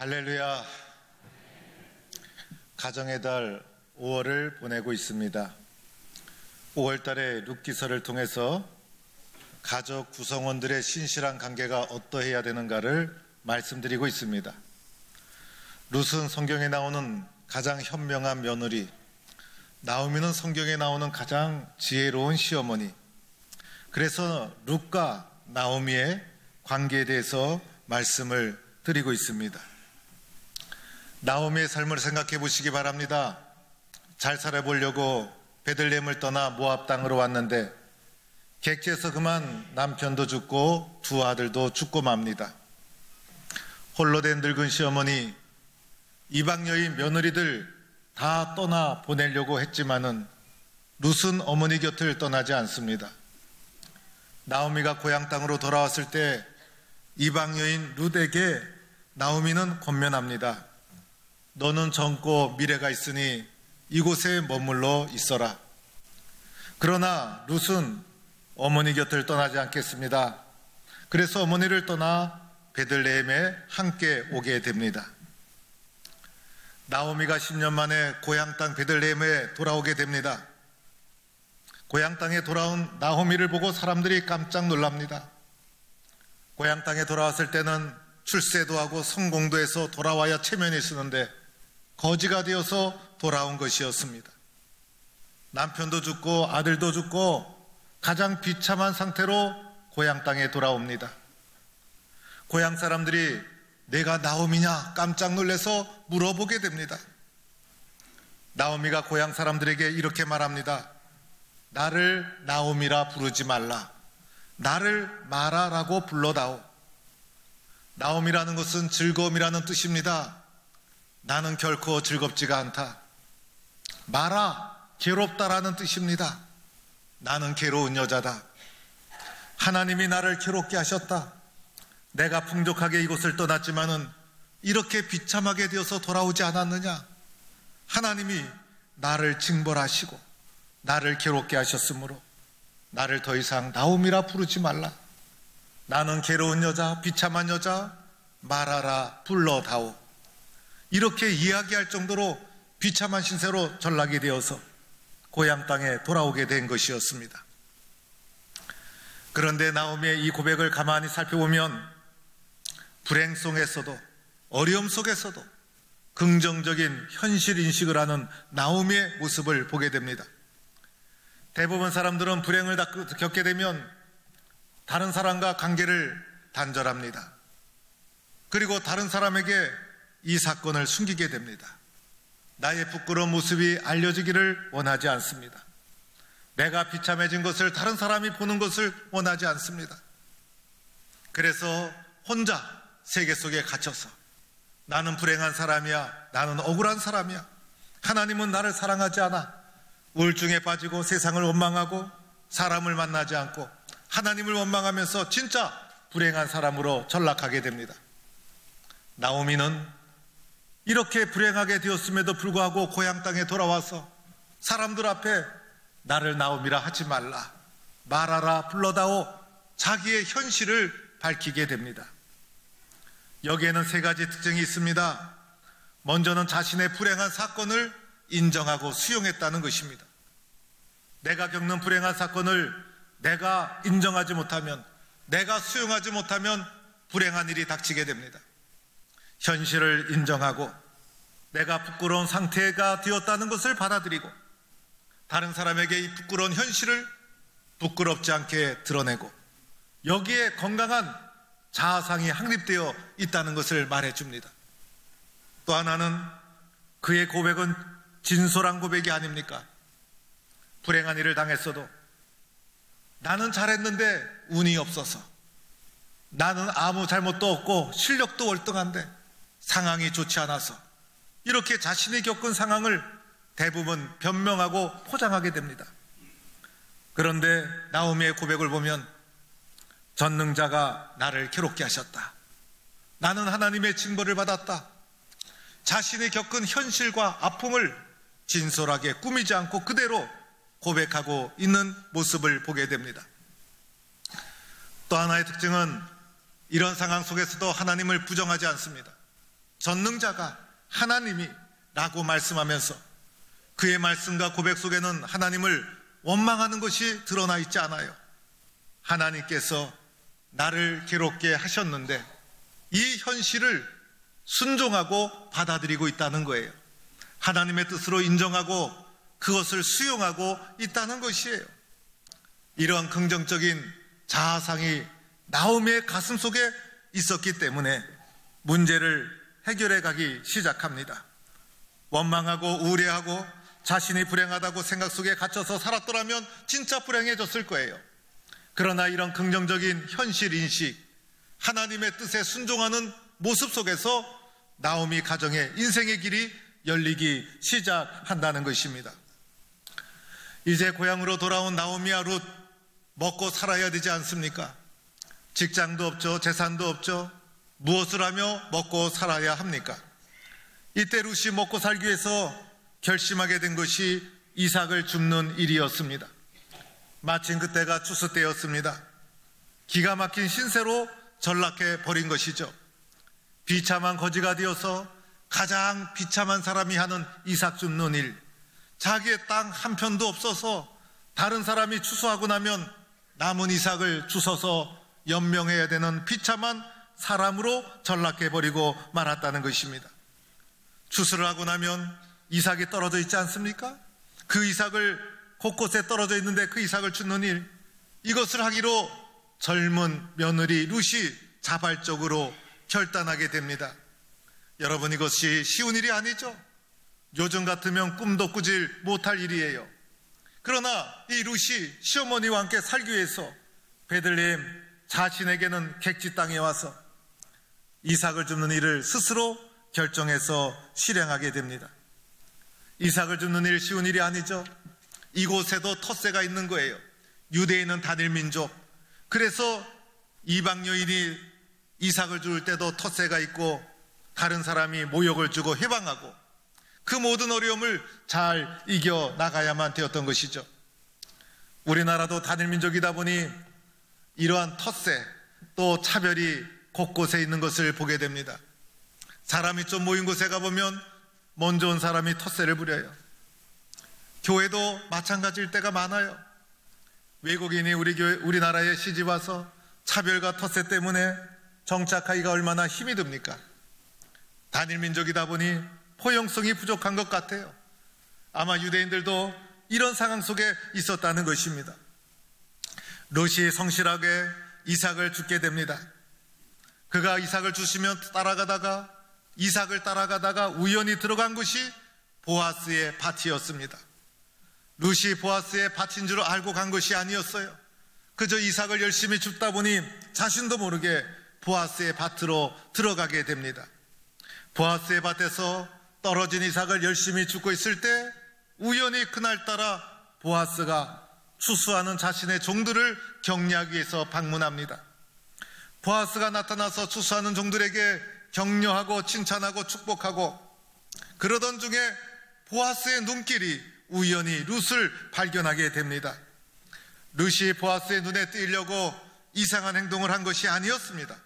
할렐루야. 가정의 달 5월을 보내고 있습니다. 5월 달에 룻기서를 통해서 가족 구성원들의 신실한 관계가 어떠해야 되는가를 말씀드리고 있습니다. 룻은 성경에 나오는 가장 현명한 며느리, 나오미는 성경에 나오는 가장 지혜로운 시어머니. 그래서 룻과 나오미의 관계에 대해서 말씀을 드리고 있습니다. 나오미의 삶을 생각해 보시기 바랍니다. 잘 살아보려고 베들레헴을 떠나 모압 땅으로 왔는데 객지에서 그만 남편도 죽고 두 아들도 죽고 맙니다. 홀로 된 늙은 시어머니, 이방 여인 며느리들 다 떠나 보내려고 했지만은 룻은 어머니 곁을 떠나지 않습니다. 나오미가 고향 땅으로 돌아왔을 때 이방 여인 룻에게 나오미는 권면합니다. 너는 젊고 미래가 있으니 이곳에 머물러 있어라. 그러나 룻은 어머니 곁을 떠나지 않겠습니다. 그래서 어머니를 떠나 베들레헴에 함께 오게 됩니다. 나오미가 10년 만에 고향 땅 베들레헴에 돌아오게 됩니다. 고향 땅에 돌아온 나오미를 보고 사람들이 깜짝 놀랍니다. 고향 땅에 돌아왔을 때는 출세도 하고 성공도 해서 돌아와야 체면이 쓰는데 거지가 되어서 돌아온 것이었습니다. 남편도 죽고 아들도 죽고 가장 비참한 상태로 고향 땅에 돌아옵니다. 고향 사람들이 내가 나오미냐 깜짝 놀라서 물어보게 됩니다. 나오미가 고향 사람들에게 이렇게 말합니다. 나를 나오미라 부르지 말라. 나를 마라라고 불러다오. 나오미라는 것은 즐거움이라는 뜻입니다. 나는 결코 즐겁지가 않다. 마라, 괴롭다라는 뜻입니다. 나는 괴로운 여자다. 하나님이 나를 괴롭게 하셨다. 내가 풍족하게 이곳을 떠났지만은 이렇게 비참하게 되어서 돌아오지 않았느냐? 하나님이 나를 징벌하시고 나를 괴롭게 하셨으므로 나를 더 이상 나오미라 부르지 말라. 나는 괴로운 여자, 비참한 여자, 마라라 불러다오. 이렇게 이야기할 정도로 비참한 신세로 전락이 되어서 고향 땅에 돌아오게 된 것이었습니다. 그런데 나오미의 이 고백을 가만히 살펴보면 불행 속에서도 어려움 속에서도 긍정적인 현실 인식을 하는 나오미의 모습을 보게 됩니다. 대부분 사람들은 불행을 겪게 되면 다른 사람과 관계를 단절합니다. 그리고 다른 사람에게 이 사건을 숨기게 됩니다. 나의 부끄러운 모습이 알려지기를 원하지 않습니다. 내가 비참해진 것을 다른 사람이 보는 것을 원하지 않습니다. 그래서 혼자 세계 속에 갇혀서 나는 불행한 사람이야, 나는 억울한 사람이야, 하나님은 나를 사랑하지 않아, 우울증에 빠지고 세상을 원망하고 사람을 만나지 않고 하나님을 원망하면서 진짜 불행한 사람으로 전락하게 됩니다. 나오미는 이렇게 불행하게 되었음에도 불구하고 고향 땅에 돌아와서 사람들 앞에 나를 나오미라 하지 말라, 말하라 불러다오, 자기의 현실을 밝히게 됩니다. 여기에는 세 가지 특징이 있습니다. 먼저는 자신의 불행한 사건을 인정하고 수용했다는 것입니다. 내가 겪는 불행한 사건을 내가 인정하지 못하면, 내가 수용하지 못하면 불행한 일이 닥치게 됩니다. 현실을 인정하고 내가 부끄러운 상태가 되었다는 것을 받아들이고 다른 사람에게 이 부끄러운 현실을 부끄럽지 않게 드러내고 여기에 건강한 자아상이 확립되어 있다는 것을 말해줍니다. 또 하나는 그의 고백은 진솔한 고백이 아닙니까? 불행한 일을 당했어도 나는 잘했는데 운이 없어서, 나는 아무 잘못도 없고 실력도 월등한데 상황이 좋지 않아서, 이렇게 자신이 겪은 상황을 대부분 변명하고 포장하게 됩니다. 그런데 나오미의 고백을 보면 전능자가 나를 괴롭게 하셨다, 나는 하나님의 징벌을 받았다, 자신이 겪은 현실과 아픔을 진솔하게 꾸미지 않고 그대로 고백하고 있는 모습을 보게 됩니다. 또 하나의 특징은 이런 상황 속에서도 하나님을 부정하지 않습니다. 전능자가 하나님이 라고 말씀하면서 그의 말씀과 고백 속에는 하나님을 원망하는 것이 드러나 있지 않아요. 하나님께서 나를 괴롭게 하셨는데 이 현실을 순종하고 받아들이고 있다는 거예요. 하나님의 뜻으로 인정하고 그것을 수용하고 있다는 것이에요. 이러한 긍정적인 자아상이 나오미의 가슴 속에 있었기 때문에 문제를 해결해 가기 시작합니다. 원망하고 우울해하고 자신이 불행하다고 생각 속에 갇혀서 살았더라면 진짜 불행해졌을 거예요. 그러나 이런 긍정적인 현실 인식, 하나님의 뜻에 순종하는 모습 속에서 나오미 가정의 인생의 길이 열리기 시작한다는 것입니다. 이제 고향으로 돌아온 나오미와 룻, 먹고 살아야 되지 않습니까? 직장도 없죠. 재산도 없죠. 무엇을 하며 먹고 살아야 합니까? 이때 룻이 먹고 살기 위해서 결심하게 된 것이 이삭을 줍는 일이었습니다. 마침 그때가 추수 때였습니다. 기가 막힌 신세로 전락해 버린 것이죠. 비참한 거지가 되어서 가장 비참한 사람이 하는 이삭 줍는 일, 자기의 땅 한 편도 없어서 다른 사람이 추수하고 나면 남은 이삭을 주워서 연명해야 되는 비참한 사람으로 전락해 버리고 말았다는 것입니다. 추수를 하고 나면 이삭이 떨어져 있지 않습니까? 그 이삭을 곳곳에 떨어져 있는데 그 이삭을 줍는 일, 이것을 하기로 젊은 며느리 룻이 자발적으로 결단하게 됩니다. 여러분, 이것이 쉬운 일이 아니죠. 요즘 같으면 꿈도 꾸질 못할 일이에요. 그러나 이 룻이 시어머니와 함께 살기 위해서 베들레헴 자신에게는 객지 땅에 와서 이삭을 줍는 일을 스스로 결정해서 실행하게 됩니다. 이삭을 줍는 일 쉬운 일이 아니죠. 이곳에도 텃세가 있는 거예요. 유대인은 단일 민족. 그래서 이방 여인이 이삭을 줄 때도 텃세가 있고 다른 사람이 모욕을 주고 해방하고 그 모든 어려움을 잘 이겨나가야만 되었던 것이죠. 우리나라도 단일 민족이다 보니 이러한 텃세 또 차별이 곳곳에 있는 것을 보게 됩니다. 사람이 좀 모인 곳에 가보면 먼저 온 사람이 텃세를 부려요. 교회도 마찬가지일 때가 많아요. 외국인이 우리나라에 시집 와서 차별과 텃세 때문에 정착하기가 얼마나 힘이 듭니까? 단일 민족이다 보니 포용성이 부족한 것 같아요. 아마 유대인들도 이런 상황 속에 있었다는 것입니다. 룻이 성실하게 이삭을 줍게 됩니다. 그가 이삭을 주시면 이삭을 따라가다가 우연히 들어간 것이 보아스의 밭이었습니다. 룻이 보아스의 밭인 줄 알고 간 것이 아니었어요. 그저 이삭을 열심히 줍다 보니 자신도 모르게 보아스의 밭으로 들어가게 됩니다. 보아스의 밭에서 떨어진 이삭을 열심히 줍고 있을 때 우연히 그날따라 보아스가 추수하는 자신의 종들을 격려하기 위해서 방문합니다. 보아스가 나타나서 추수하는 종들에게 격려하고 칭찬하고 축복하고 그러던 중에 보아스의 눈길이 우연히 룻을 발견하게 됩니다. 룻이 보아스의 눈에 띄려고 이상한 행동을 한 것이 아니었습니다.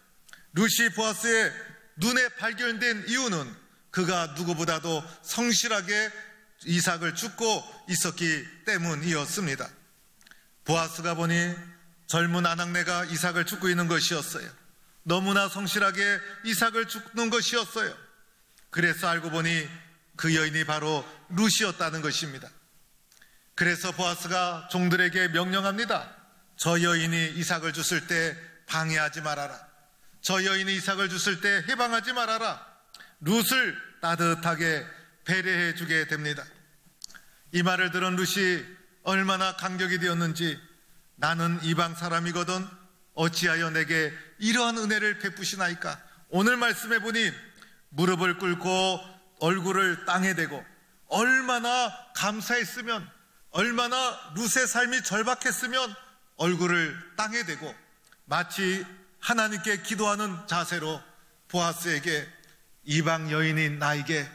룻이 보아스의 눈에 발견된 이유는 그가 누구보다도 성실하게 이삭을 줍고 있었기 때문이었습니다. 보아스가 보니 젊은 아낙네가 이삭을 줍고 있는 것이었어요. 너무나 성실하게 이삭을 줍는 것이었어요. 그래서 알고 보니 그 여인이 바로 룻이었다는 것입니다. 그래서 보아스가 종들에게 명령합니다. 저 여인이 이삭을 줬을 때 방해하지 말아라. 저 여인이 이삭을 줬을 때 해방하지 말아라. 룻을 따뜻하게 배려해 주게 됩니다. 이 말을 들은 룻이 얼마나 감격이 되었는지, 나는 이방 사람이거든 어찌하여 내게 이러한 은혜를 베푸시나이까. 오늘 말씀해 보니 무릎을 꿇고 얼굴을 땅에 대고 얼마나 감사했으면, 얼마나 룻의 삶이 절박했으면 얼굴을 땅에 대고 마치 하나님께 기도하는 자세로 보아스에게 이방 여인인 나에게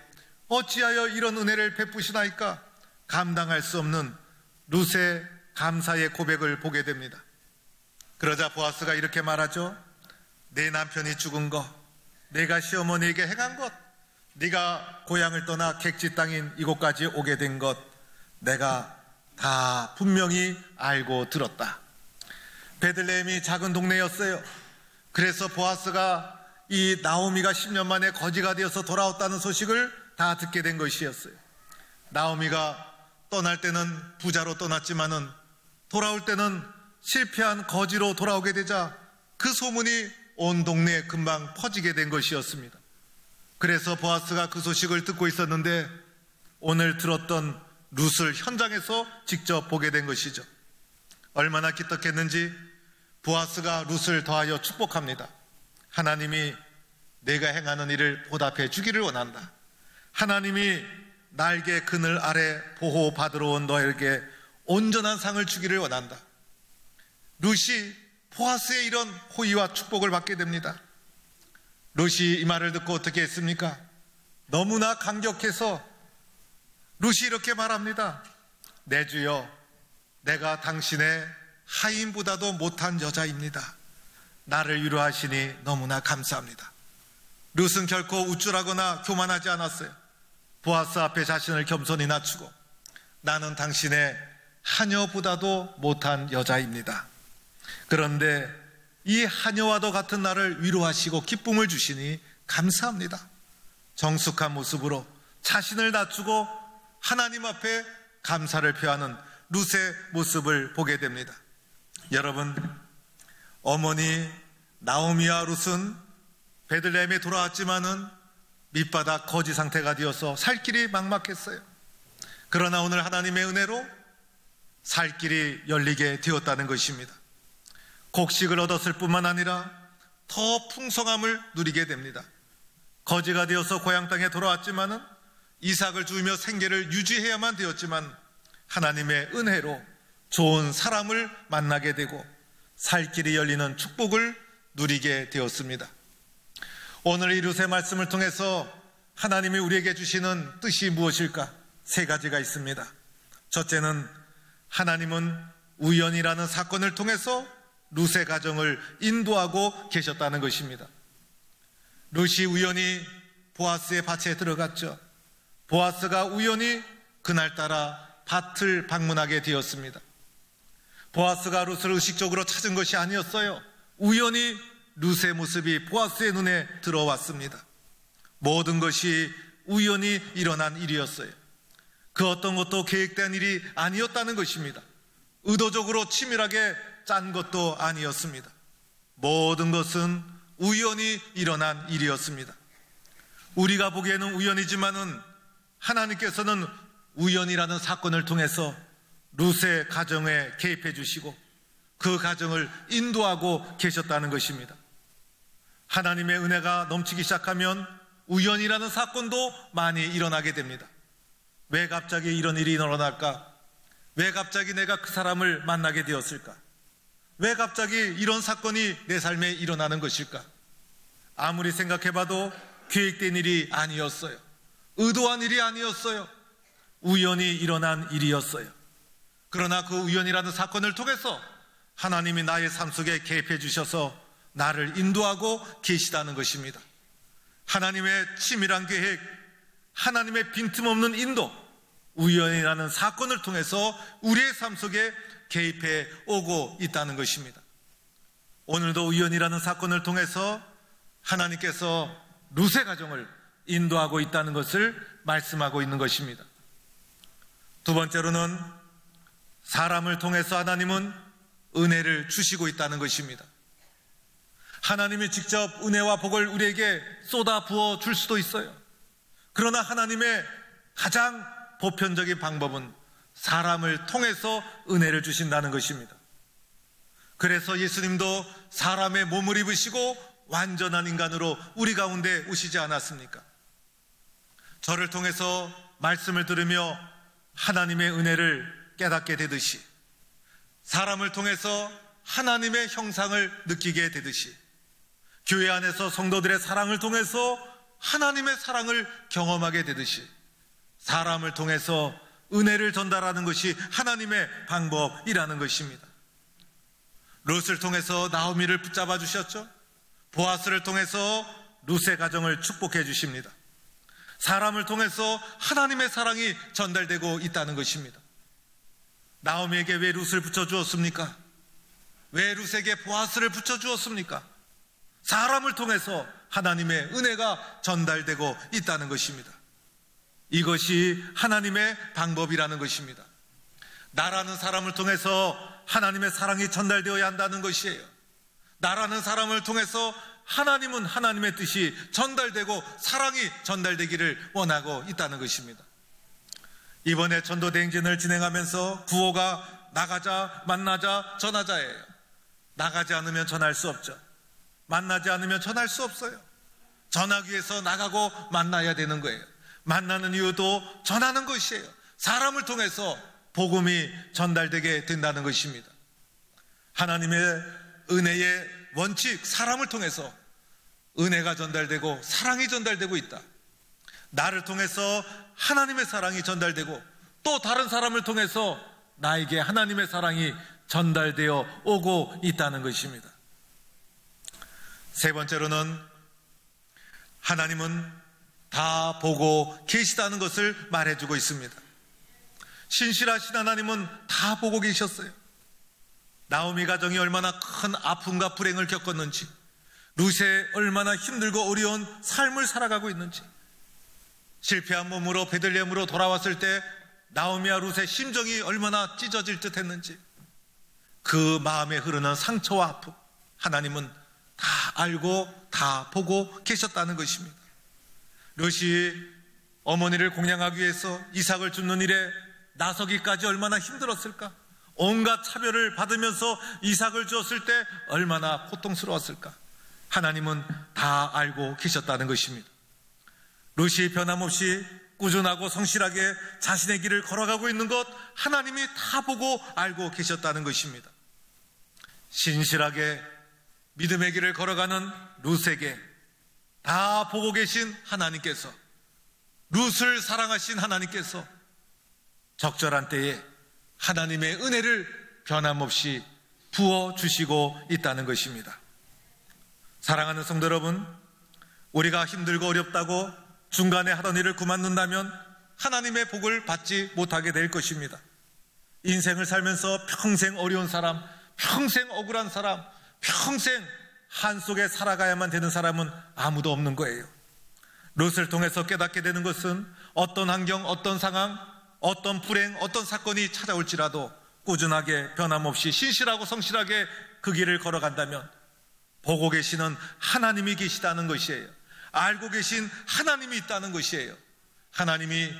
어찌하여 이런 은혜를 베푸시나이까 감당할 수 없는 룻의 감사의 고백을 보게 됩니다. 그러자 보아스가 이렇게 말하죠. 내 남편이 죽은 것, 내가 시어머니에게 행한 것, 네가 고향을 떠나 객지 땅인 이곳까지 오게 된 것 내가 다 분명히 알고 들었다. 베들레헴이 작은 동네였어요. 그래서 보아스가 이 나오미가 10년 만에 거지가 되어서 돌아왔다는 소식을 다 듣게 된 것이었어요. 나오미가 떠날 때는 부자로 떠났지만은 돌아올 때는 실패한 거지로 돌아오게 되자 그 소문이 온 동네에 금방 퍼지게 된 것이었습니다. 그래서 보아스가 그 소식을 듣고 있었는데 오늘 들었던 룻을 현장에서 직접 보게 된 것이죠. 얼마나 기특했는지 보아스가 룻을 더하여 축복합니다. 하나님이 내가 행하는 일을 보답해 주기를 원한다. 하나님이 날개 그늘 아래 보호받으러 온 너에게 온전한 상을 주기를 원한다. 룻이 보아스의 이런 호의와 축복을 받게 됩니다. 룻이 이 말을 듣고 어떻게 했습니까? 너무나 감격해서 룻이 이렇게 말합니다. 내 주여, 내가 당신의 하인보다도 못한 여자입니다. 나를 위로하시니 너무나 감사합니다. 룻은 결코 우쭐하거나 교만하지 않았어요. 보아스 앞에 자신을 겸손히 낮추고 나는 당신의 하녀보다도 못한 여자입니다. 그런데 이 하녀와도 같은 나를 위로하시고 기쁨을 주시니 감사합니다. 정숙한 모습으로 자신을 낮추고 하나님 앞에 감사를 표하는 룻의 모습을 보게 됩니다. 여러분, 어머니 나오미와 룻은 베들레헴에 돌아왔지만은 밑바닥 거지 상태가 되어서 살 길이 막막했어요. 그러나 오늘 하나님의 은혜로 살 길이 열리게 되었다는 것입니다. 곡식을 얻었을 뿐만 아니라 더 풍성함을 누리게 됩니다. 거지가 되어서 고향 땅에 돌아왔지만은 이삭을 주며 생계를 유지해야만 되었지만 하나님의 은혜로 좋은 사람을 만나게 되고 살 길이 열리는 축복을 누리게 되었습니다. 오늘 이 룻의 말씀을 통해서 하나님이 우리에게 주시는 뜻이 무엇일까? 세 가지가 있습니다. 첫째는 하나님은 우연이라는 사건을 통해서 룻의 가정을 인도하고 계셨다는 것입니다. 룻이 우연히 보아스의 밭에 들어갔죠. 보아스가 우연히 그날따라 밭을 방문하게 되었습니다. 보아스가 룻을 의식적으로 찾은 것이 아니었어요. 우연히 룻의 모습이 보아스의 눈에 들어왔습니다. 모든 것이 우연히 일어난 일이었어요. 그 어떤 것도 계획된 일이 아니었다는 것입니다. 의도적으로 치밀하게 짠 것도 아니었습니다. 모든 것은 우연히 일어난 일이었습니다. 우리가 보기에는 우연이지만은 하나님께서는 우연이라는 사건을 통해서 룻의 가정에 개입해 주시고 그 가정을 인도하고 계셨다는 것입니다. 하나님의 은혜가 넘치기 시작하면 우연이라는 사건도 많이 일어나게 됩니다. 왜 갑자기 이런 일이 일어날까? 왜 갑자기 내가 그 사람을 만나게 되었을까? 왜 갑자기 이런 사건이 내 삶에 일어나는 것일까? 아무리 생각해봐도 계획된 일이 아니었어요. 의도한 일이 아니었어요. 우연히 일어난 일이었어요. 그러나 그 우연이라는 사건을 통해서 하나님이 나의 삶 속에 개입해 주셔서 나를 인도하고 계시다는 것입니다. 하나님의 치밀한 계획, 하나님의 빈틈없는 인도, 우연이라는 사건을 통해서 우리의 삶 속에 개입해 오고 있다는 것입니다. 오늘도 우연이라는 사건을 통해서 하나님께서 룻의 가정을 인도하고 있다는 것을 말씀하고 있는 것입니다. 두 번째로는 사람을 통해서 하나님은 은혜를 주시고 있다는 것입니다. 하나님이 직접 은혜와 복을 우리에게 쏟아 부어 줄 수도 있어요. 그러나 하나님의 가장 보편적인 방법은 사람을 통해서 은혜를 주신다는 것입니다. 그래서 예수님도 사람의 몸을 입으시고 완전한 인간으로 우리 가운데 오시지 않았습니까? 저를 통해서 말씀을 들으며 하나님의 은혜를 깨닫게 되듯이, 사람을 통해서 하나님의 형상을 느끼게 되듯이, 교회 안에서 성도들의 사랑을 통해서 하나님의 사랑을 경험하게 되듯이 사람을 통해서 은혜를 전달하는 것이 하나님의 방법이라는 것입니다. 룻을 통해서 나오미를 붙잡아 주셨죠. 보아스를 통해서 룻의 가정을 축복해 주십니다. 사람을 통해서 하나님의 사랑이 전달되고 있다는 것입니다. 나오미에게 왜 룻을 붙여주었습니까? 왜 룻에게 보아스를 붙여주었습니까? 사람을 통해서 하나님의 은혜가 전달되고 있다는 것입니다. 이것이 하나님의 방법이라는 것입니다. 나라는 사람을 통해서 하나님의 사랑이 전달되어야 한다는 것이에요. 나라는 사람을 통해서 하나님은 하나님의 뜻이 전달되고 사랑이 전달되기를 원하고 있다는 것입니다. 이번에 전도대행진을 진행하면서 구호가 나가자, 만나자, 전하자예요. 나가지 않으면 전할 수 없죠. 만나지 않으면 전할 수 없어요. 전하기 위해서 나가고 만나야 되는 거예요. 만나는 이유도 전하는 것이에요. 사람을 통해서 복음이 전달되게 된다는 것입니다. 하나님의 은혜의 원칙, 사람을 통해서 은혜가 전달되고 사랑이 전달되고 있다. 나를 통해서 하나님의 사랑이 전달되고 또 다른 사람을 통해서 나에게 하나님의 사랑이 전달되어 오고 있다는 것입니다. 세 번째로는 하나님은 다 보고 계시다는 것을 말해주고 있습니다. 신실하신 하나님은 다 보고 계셨어요. 나오미 가정이 얼마나 큰 아픔과 불행을 겪었는지, 룻이 얼마나 힘들고 어려운 삶을 살아가고 있는지, 실패한 몸으로 베들레헴으로 돌아왔을 때 나오미와 룻의 심정이 얼마나 찢어질 듯 했는지, 그 마음에 흐르는 상처와 아픔, 하나님은 다 알고 다 보고 계셨다는 것입니다. 룻이 어머니를 공양하기 위해서 이삭을 줍는 일에 나서기까지 얼마나 힘들었을까? 온갖 차별을 받으면서 이삭을 주었을 때 얼마나 고통스러웠을까? 하나님은 다 알고 계셨다는 것입니다. 룻이 변함없이 꾸준하고 성실하게 자신의 길을 걸어가고 있는 것, 하나님이 다 보고 알고 계셨다는 것입니다. 신실하게 믿음의 길을 걸어가는 룻에게 다 보고 계신 하나님께서, 룻을 사랑하신 하나님께서 적절한 때에 하나님의 은혜를 변함없이 부어주시고 있다는 것입니다. 사랑하는 성도 여러분, 우리가 힘들고 어렵다고 중간에 하던 일을 그만둔다면 하나님의 복을 받지 못하게 될 것입니다. 인생을 살면서 평생 어려운 사람, 평생 억울한 사람, 평생 한 속에 살아가야만 되는 사람은 아무도 없는 거예요. 룻을 통해서 깨닫게 되는 것은 어떤 환경, 어떤 상황, 어떤 불행, 어떤 사건이 찾아올지라도 꾸준하게 변함없이 신실하고 성실하게 그 길을 걸어간다면 보고 계시는 하나님이 계시다는 것이에요. 알고 계신 하나님이 있다는 것이에요. 하나님이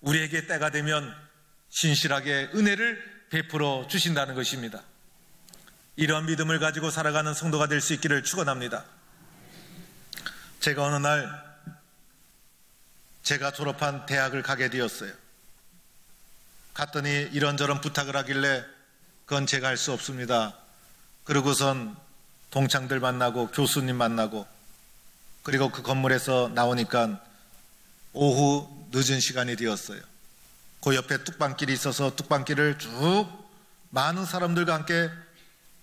우리에게 때가 되면 신실하게 은혜를 베풀어 주신다는 것입니다. 이런 믿음을 가지고 살아가는 성도가 될 수 있기를 축원합니다. 제가 어느 날 제가 졸업한 대학을 가게 되었어요. 갔더니 이런저런 부탁을 하길래 그건 제가 할 수 없습니다. 그러고선 동창들 만나고 교수님 만나고, 그리고 그 건물에서 나오니까 오후 늦은 시간이 되었어요. 그 옆에 뚝방길이 있어서 뚝방길을 쭉 많은 사람들과 함께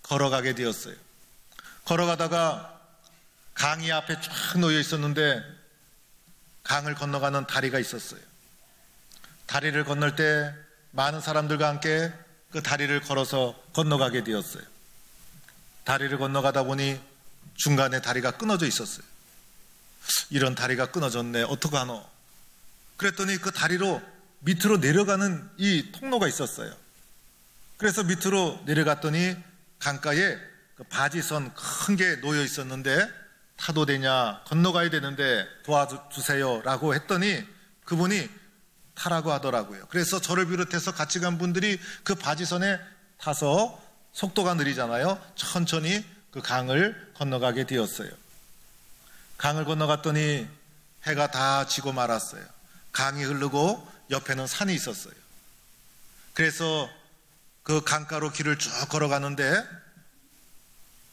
걸어가게 되었어요. 걸어가다가 강이 앞에 쫙 놓여 있었는데 강을 건너가는 다리가 있었어요. 다리를 건널 때 많은 사람들과 함께 그 다리를 걸어서 건너가게 되었어요. 다리를 건너가다 보니 중간에 다리가 끊어져 있었어요. 이런 다리가 끊어졌네, 어떡하노? 그랬더니 그 다리로 밑으로 내려가는 이 통로가 있었어요. 그래서 밑으로 내려갔더니 강가에 그 바지선 큰 게 놓여 있었는데, 타도 되냐, 건너가야 되는데 도와주세요 라고 했더니 그분이 타라고 하더라고요. 그래서 저를 비롯해서 같이 간 분들이 그 바지선에 타서, 속도가 느리잖아요, 천천히 그 강을 건너가게 되었어요. 강을 건너갔더니 해가 다 지고 말았어요. 강이 흐르고 옆에는 산이 있었어요. 그래서 그 강가로 길을 쭉 걸어가는데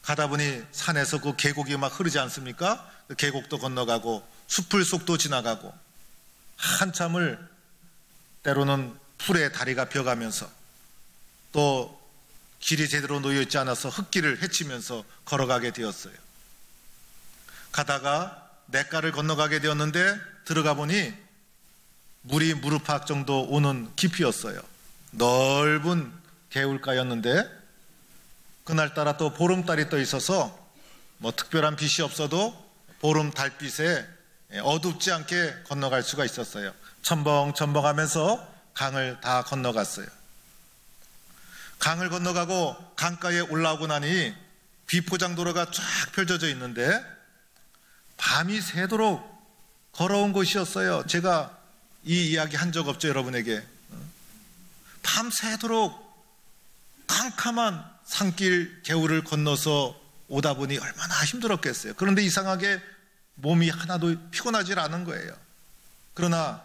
가다 보니 산에서 그 계곡이 막 흐르지 않습니까? 그 계곡도 건너가고 숲을 속도 지나가고 한참을, 때로는 풀에 다리가 벼가면서 또 길이 제대로 놓여있지 않아서 흙길을 헤치면서 걸어가게 되었어요. 가다가 냇가를 건너가게 되었는데 들어가 보니 물이 무릎팍 정도 오는 깊이였어요. 넓은 개울가였는데 그날따라 또 보름달이 떠 있어서 뭐 특별한 빛이 없어도 보름 달빛에 어둡지 않게 건너갈 수가 있었어요. 첨벙첨벙하면서 강을 다 건너갔어요. 강을 건너가고 강가에 올라오고 나니 비포장도로가 쫙 펼쳐져 있는데 밤이 새도록 걸어온 곳이었어요. 제가 이 이야기 한 적 없죠, 여러분에게. 밤새도록 캄캄한 산길 개울을 건너서 오다 보니 얼마나 힘들었겠어요. 그런데 이상하게 몸이 하나도 피곤하지 않은 거예요. 그러나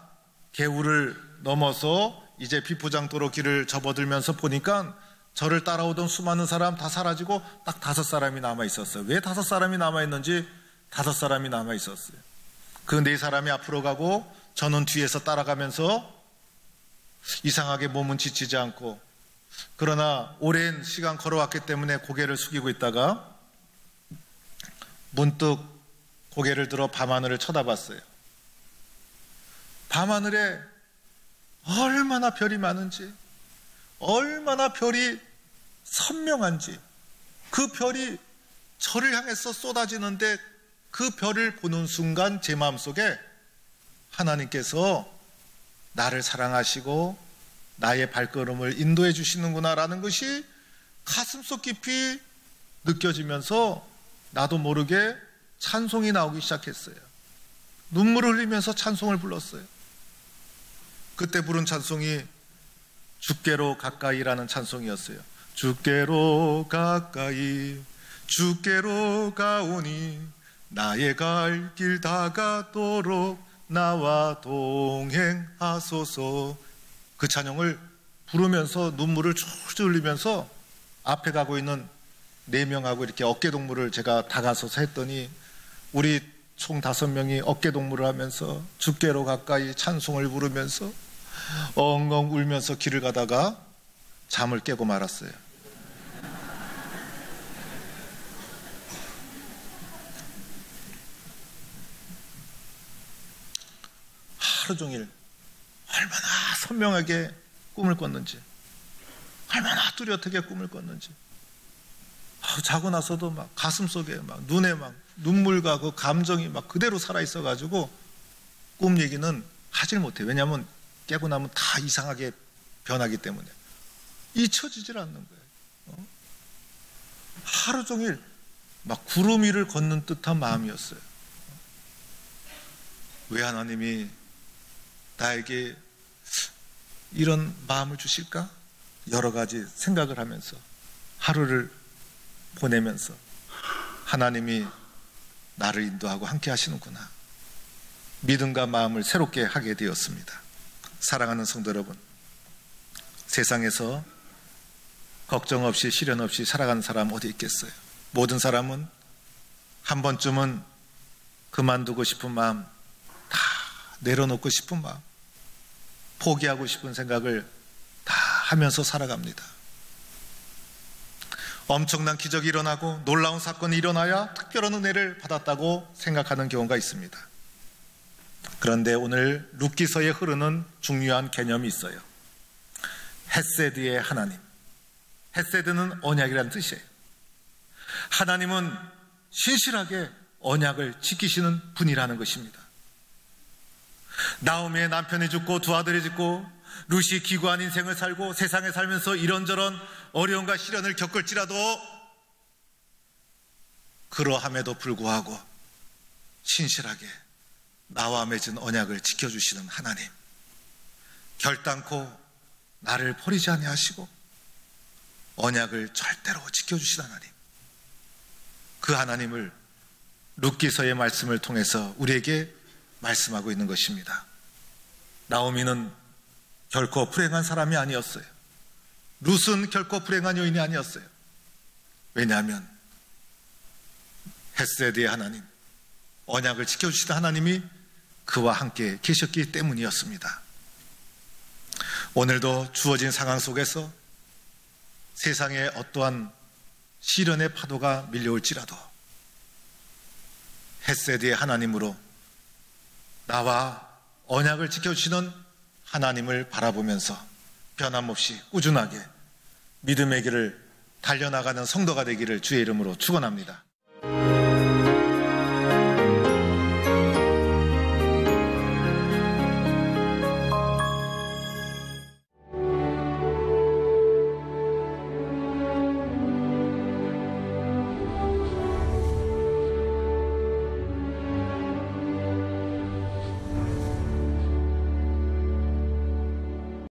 개울을 넘어서 이제 비포장도로 길을 접어들면서 보니까 저를 따라오던 수많은 사람 다 사라지고 딱 5사람이 남아 있었어요. 왜 5사람이 남아 있는지 5사람이 남아 있었어요. 그 4사람이 앞으로 가고 저는 뒤에서 따라가면서 이상하게 몸은 지치지 않고, 그러나 오랜 시간 걸어왔기 때문에 고개를 숙이고 있다가 문득 고개를 들어 밤하늘을 쳐다봤어요. 밤하늘에 얼마나 별이 많은지, 얼마나 별이 선명한지, 그 별이 저를 향해서 쏟아지는데 그 별을 보는 순간 제 마음속에 하나님께서 나를 사랑하시고 나의 발걸음을 인도해 주시는구나라는 것이 가슴속 깊이 느껴지면서 나도 모르게 찬송이 나오기 시작했어요. 눈물을 흘리면서 찬송을 불렀어요. 그때 부른 찬송이 주께로 가까이라는 찬송이었어요. 주께로 가까이 주께로 가오니 나의 갈 길 다가도록 나와 동행하소서. 그 찬양을 부르면서 눈물을 줄줄 흘리면서 앞에 가고 있는 4명하고 이렇게 어깨동무를 제가 다가서서 했더니 우리 총 5명이 어깨동무를 하면서 주께로 가까이 찬송을 부르면서 엉엉 울면서 길을 가다가 잠을 깨고 말았어요. 하루 종일 얼마나 선명하게 꿈을 꿨는지, 얼마나 뚜렷하게 꿈을 꿨는지, 자고 나서도 막 가슴속에 막 눈에 막 눈물과 그 감정이 막 그대로 살아있어가지고 꿈 얘기는 하질 못해요. 왜냐하면 깨고 나면 다 이상하게 변하기 때문에 잊혀지질 않는 거예요. 하루 종일 막 구름 위를 걷는 듯한 마음이었어요. 왜 하나님이 나에게 이런 마음을 주실까? 여러 가지 생각을 하면서 하루를 보내면서 하나님이 나를 인도하고 함께 하시는구나, 믿음과 마음을 새롭게 하게 되었습니다. 사랑하는 성도 여러분, 세상에서 걱정 없이 시련 없이 살아가는 사람 어디 있겠어요? 모든 사람은 한 번쯤은 그만두고 싶은 마음, 다 내려놓고 싶은 마음, 포기하고 싶은 생각을 다 하면서 살아갑니다. 엄청난 기적이 일어나고 놀라운 사건이 일어나야 특별한 은혜를 받았다고 생각하는 경우가 있습니다. 그런데 오늘 룻기서에 흐르는 중요한 개념이 있어요. 헤세드의 하나님. 헤세드는 언약이라는 뜻이에요. 하나님은 신실하게 언약을 지키시는 분이라는 것입니다. 나오미의 남편이 죽고 2 아들이 죽고 룻이 기구한 인생을 살고 세상에 살면서 이런저런 어려움과 시련을 겪을지라도 그러함에도 불구하고 신실하게 나와 맺은 언약을 지켜주시는 하나님, 결단코 나를 버리지 아니하시고 언약을 절대로 지켜주시는 하나님, 그 하나님을 룻기서의 말씀을 통해서 우리에게 말씀하고 있는 것입니다. 나오미는 결코 불행한 사람이 아니었어요. 룻은 결코 불행한 여인이 아니었어요. 왜냐하면 헤세드의 하나님, 언약을 지켜주시는 하나님이 그와 함께 계셨기 때문이었습니다. 오늘도 주어진 상황 속에서 세상에 어떠한 시련의 파도가 밀려올지라도 헤세드의 하나님으로 나와 언약을 지켜주시는 하나님을 바라보면서 변함없이 꾸준하게 믿음의 길을 달려나가는 성도가 되기를 주의 이름으로 축원합니다.